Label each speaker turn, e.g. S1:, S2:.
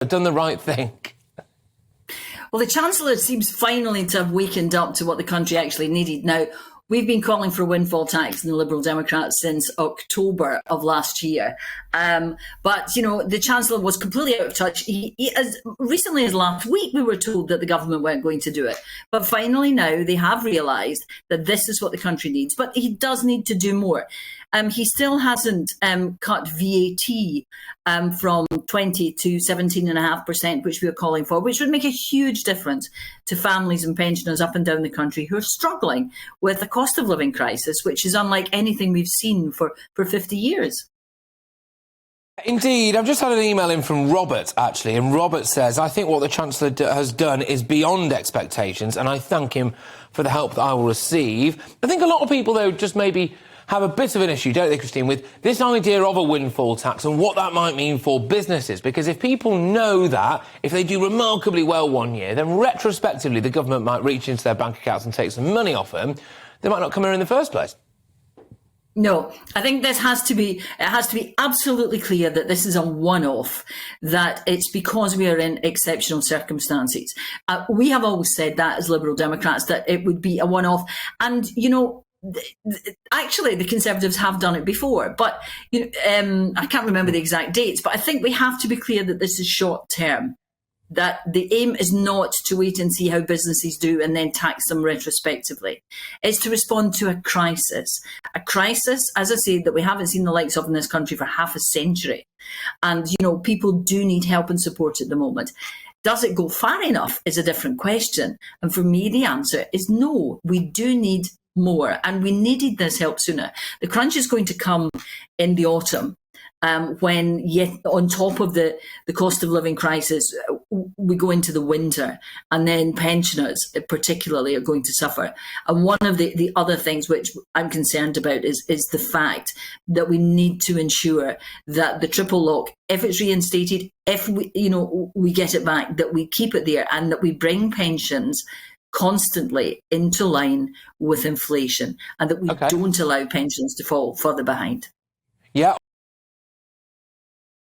S1: done the right thing?
S2: Well, the Chancellor seems finally to have wakened up to what the country actually needed. Now, we've been calling for a windfall tax in the Liberal Democrats since October of last year. But, you know, the Chancellor was completely out of touch. As recently as last week, we were told that the government weren't going to do it. But finally now they have realised that this is what the country needs. But he does need to do more. He still hasn't cut VAT from 20 to 17.5%, which we are calling for, which would make a huge difference to families and pensioners up and down the country who are struggling with the cost of living crisis, which is unlike anything we've seen for 50 years.
S1: Indeed. I've just had an email in from Robert, actually, and Robert says, I think what the Chancellor has done is beyond expectations, and I thank him for the help that I will receive. I think a lot of people, though, just maybe have a bit of an issue, don't they, Christine, with this idea of a windfall tax and what that might mean for businesses. Because if people know that, if they do remarkably well one year, then retrospectively the government might reach into their bank accounts and take some money off them. They might not come here in the first place.
S2: No, I think it has to be absolutely clear that this is a one-off, that it's because we are in exceptional circumstances. We have always said that as Liberal Democrats, that it would be a one-off. And, you know, actually, the Conservatives have done it before, but you know, I can't remember the exact dates, but I think we have to be clear that this is short term, that the aim is not to wait and see how businesses do and then tax them retrospectively. It's to respond to a crisis, as I say, that we haven't seen the likes of in this country for half a century. And, you know, people do need help and support at the moment. Does it go far enough is a different question. And for me, the answer is no. We do need more, and we needed this help sooner. The crunch is going to come in the autumn, when yet on top of the cost of living crisis, we go into the winter, and then pensioners particularly are going to suffer. And one of the other things which I'm concerned about is the fact that we need to ensure that the triple lock, if it's reinstated, if we get it back, that we keep it there, and that we bring pensions constantly into line with inflation, and that we don't allow pensions to fall further behind.